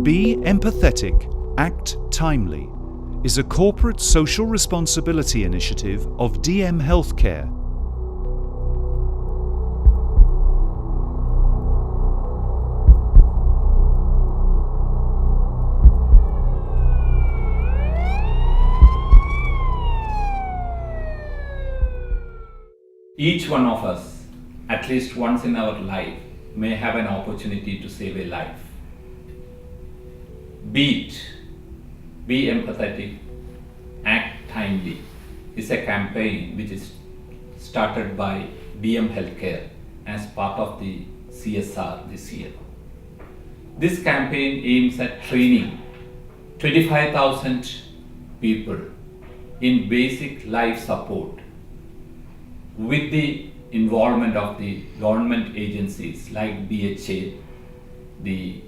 Be Empathetic, Act Timely is a corporate social responsibility initiative of DM Healthcare. Each one of us, at least once in our life, may have an opportunity to save a life. Be empathetic, act timely is a campaign which is started by DM Healthcare as part of the CSR this year. This campaign aims at training 25,000 people in basic life support with the involvement of the government agencies like BHA, the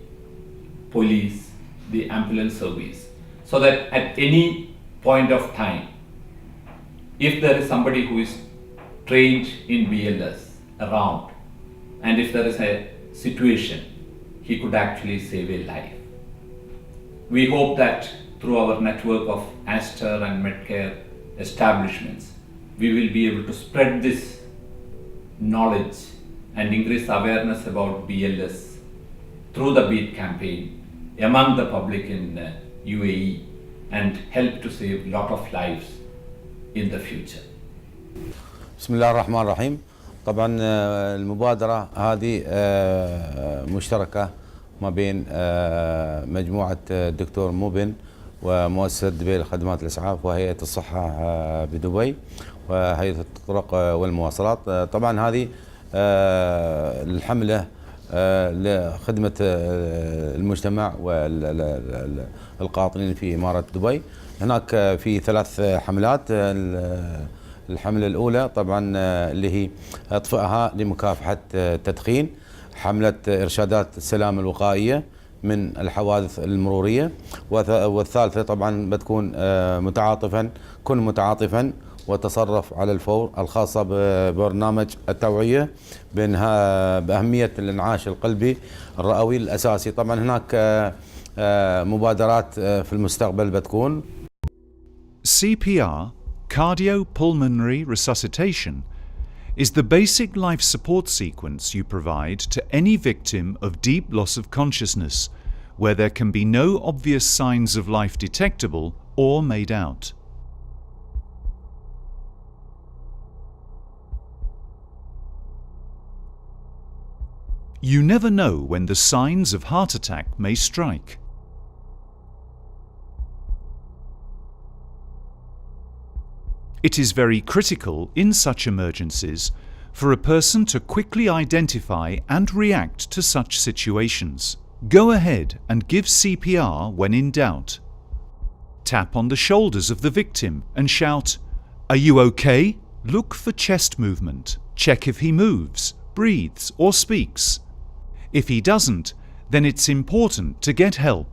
police, the ambulance service, so that at any point of time, if there is somebody who is trained in BLS around, and if there is a situation, he could actually save a life. We hope that through our network of Aster and Medcare establishments, we will be able to spread this knowledge and increase awareness about BLS through the BEAT campaign among the public in UAE and help to save a lot of lives in the future. بسم الله الرحمن الرحيم. طبعا المبادرة هذه مشتركة ما بين مجموعة الدكتور موبن ومؤسسة دبي لخدمات الإسعاف وهيئة الصحة بدبي وهيئة الطرق والمواصلات. طبعا هذه الحملة لخدمة المجتمع والقاطنين في إمارة دبي. هناك في 3 حملات. الحملة الأولى طبعا اللي هي اطفئها لمكافحة التدخين، حملة إرشادات السلامة الوقائية من الحوادث المرورية، والثالثة طبعا بتكون كن متعاطفا وتصرف على الفور، الخاصة ببرنامج التوعية بأهمية الإنعاش القلبي الرئوي الأساسي. طبعا هناك مبادرات في المستقبل بتكون CPR, cardiopulmonary resuscitation, is the basic life support sequence you provide to any victim of deep loss of consciousness, where there can be no obvious signs of life detectable or made out. You never know when the signs of heart attack may strike. It is very critical in such emergencies for a person to quickly identify and react to such situations. Go ahead and give CPR when in doubt. Tap on the shoulders of the victim and shout, "Are you okay?" Look for chest movement. Check if he moves, breathes, or speaks. If he doesn't, then it's important to get help.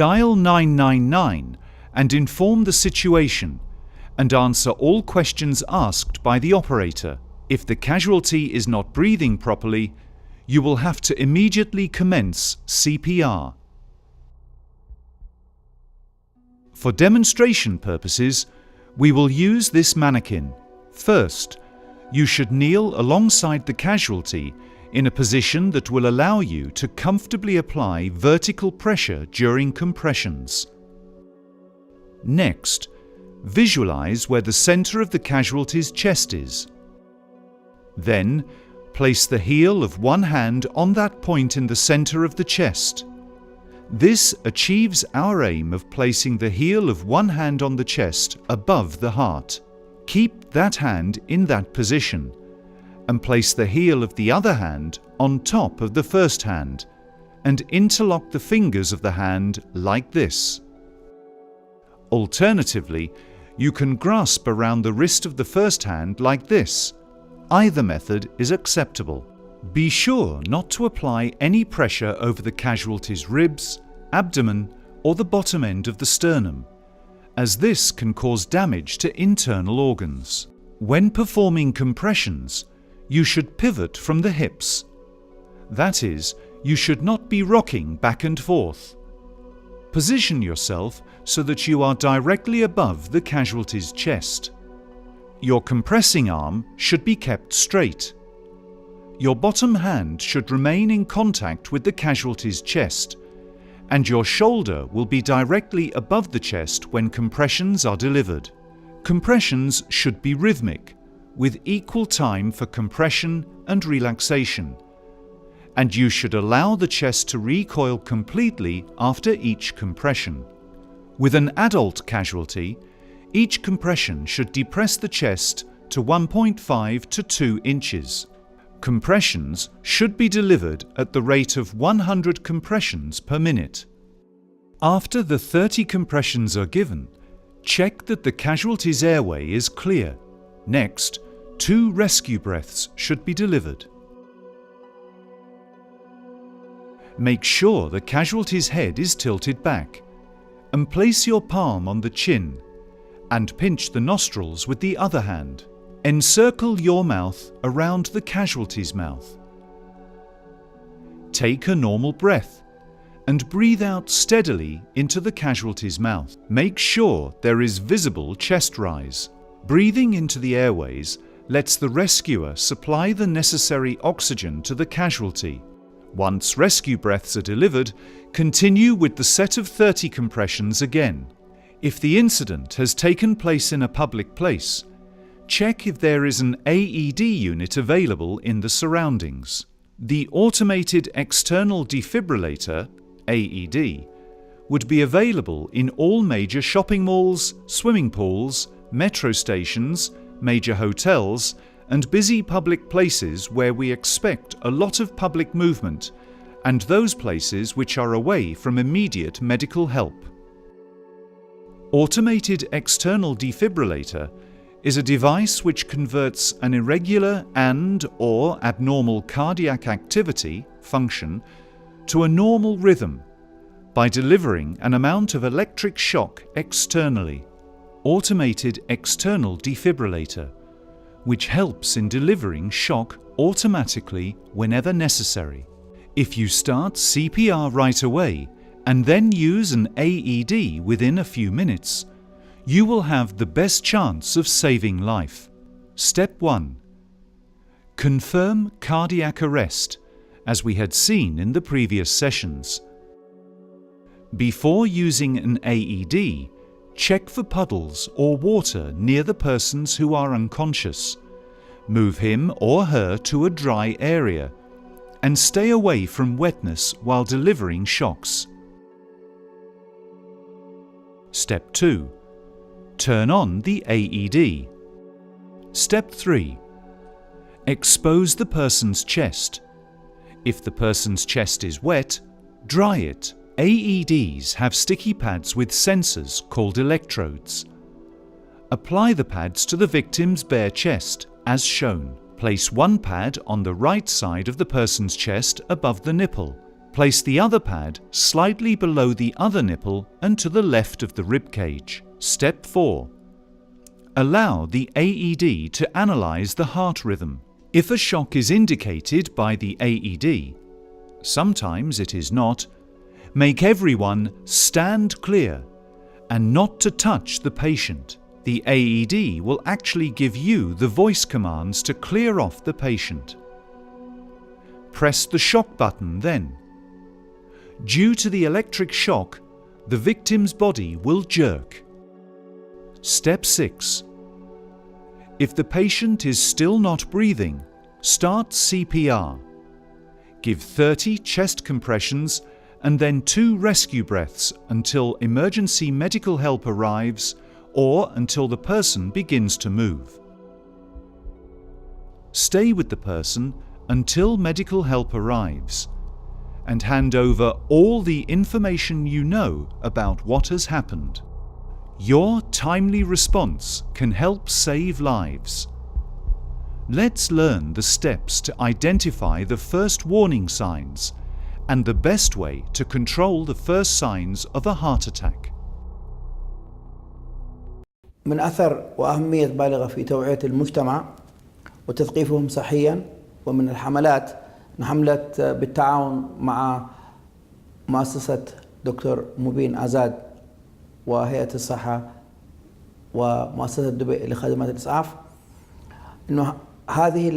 Dial 999 and inform the situation and answer all questions asked by the operator. If the casualty is not breathing properly, you will have to immediately commence CPR. For demonstration purposes, we will use this mannequin. First, you should kneel alongside the casualty in a position that will allow you to comfortably apply vertical pressure during compressions. Next, visualize where the center of the casualty's chest is. Then, place the heel of one hand on that point in the center of the chest. This achieves our aim of placing the heel of one hand on the chest above the heart. Keep that hand in that position and place the heel of the other hand on top of the first hand and interlock the fingers of the hand like this. Alternatively, you can grasp around the wrist of the first hand like this. Either method is acceptable. Be sure not to apply any pressure over the casualty's ribs, abdomen, or the bottom end of the sternum, as this can cause damage to internal organs. When performing compressions, you should pivot from the hips. That is, You should not be rocking back and forth. Position yourself so that you are directly above the casualty's chest. Your compressing arm should be kept straight. Your bottom hand should remain in contact with the casualty's chest, and your shoulder will be directly above the chest when compressions are delivered. Compressions should be rhythmic, with equal time for compression and relaxation, and you should allow the chest to recoil completely after each compression. With an adult casualty, each compression should depress the chest to 1.5 to 2 inches. Compressions should be delivered at the rate of 100 compressions per minute. After the 30 compressions are given, check that the casualty's airway is clear. Next, 2 rescue breaths should be delivered. Make sure the casualty's head is tilted back, and place your palm on the chin and pinch the nostrils with the other hand. Encircle your mouth around the casualty's mouth. Take a normal breath and breathe out steadily into the casualty's mouth. Make sure there is visible chest rise. Breathing into the airways lets the rescuer supply the necessary oxygen to the casualty. Once rescue breaths are delivered, continue with the set of 30 compressions again. If the incident has taken place in a public place, check if there is an AED unit available in the surroundings. The Automated External Defibrillator, AED, would be available in all major shopping malls, swimming pools, metro stations, major hotels, and busy public places where we expect a lot of public movement, and those places which are away from immediate medical help. Automated External Defibrillator is a device which converts an irregular and/or abnormal cardiac activity, function, to a normal rhythm by delivering an amount of electric shock externally. Automated External Defibrillator, which helps in delivering shock automatically whenever necessary. If you start CPR right away and then use an AED within a few minutes, you will have the best chance of saving life. Step 1. Confirm cardiac arrest, as we had seen in the previous sessions. Before using an AED, check for puddles or water near the persons who are unconscious. Move him or her to a dry area, and stay away from wetness while delivering shocks. Step 2. Turn on the AED. Step 3. Expose the person's chest. If the person's chest is wet, dry it. AEDs have sticky pads with sensors called electrodes. Apply the pads to the victim's bare chest, as shown. Place one pad on the right side of the person's chest above the nipple. Place the other pad slightly below the other nipple and to the left of the rib cage. Step 4. Allow the AED to analyze the heart rhythm. If a shock is indicated by the AED, sometimes it is not, make everyone stand clear and not to touch the patient. The AED will actually give you the voice commands to clear off the patient. Press the shock button then. Due to the electric shock, the victim's body will jerk. Step 6. If the patient is still not breathing, start CPR. Give 30 chest compressions and then 2 rescue breaths until emergency medical help arrives or until the person begins to move. Stay with the person until medical help arrives and hand over all the information you know about what has happened. Your timely response can help save lives. Let's learn the steps to identify the first warning signs and the best way to control the first signs of a heart attack. من أثر وأهمية بالغة في توعية المجتمع وتثقيفهم صحيا، ومن الحملات حملة بالتعاون مع مؤسسة دكتور مبين آزاد وهيئة الصحة ومؤسسة دبي لخدمات الإسعاف، أنه هذه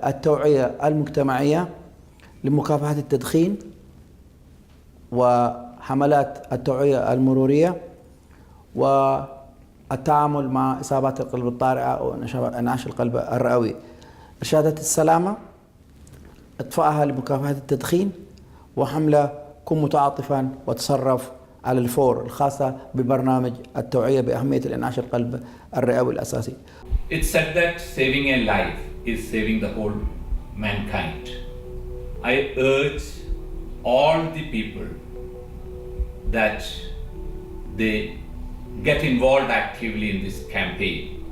التوعية المجتمعية لمكافحة التدخين وحملات التوعية المرورية والتعامل مع إصابات القلب الطارئة أو انعاش القلب الرئوي، إرشادات السلامة، إطفائها لمكافحة التدخين، وحملة كن متعاطفا وتصرف على الفور الخاصة ببرنامج التوعية بأهمية الانعاش القلب الرئوي الأساسي. It's said that saving a life is saving the whole mankind. I urge all the people that they get involved actively in this campaign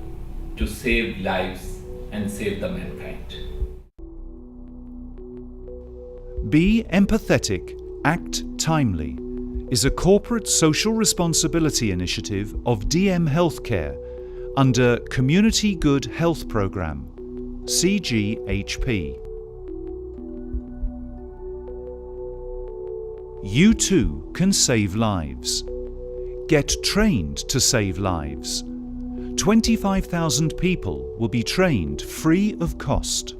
to save lives and save the mankind. Be empathetic, act timely is a corporate social responsibility initiative of DM Healthcare under Community Good Health Programme, CGHP. You too can save lives. Get trained to save lives. 25,000 people will be trained free of cost.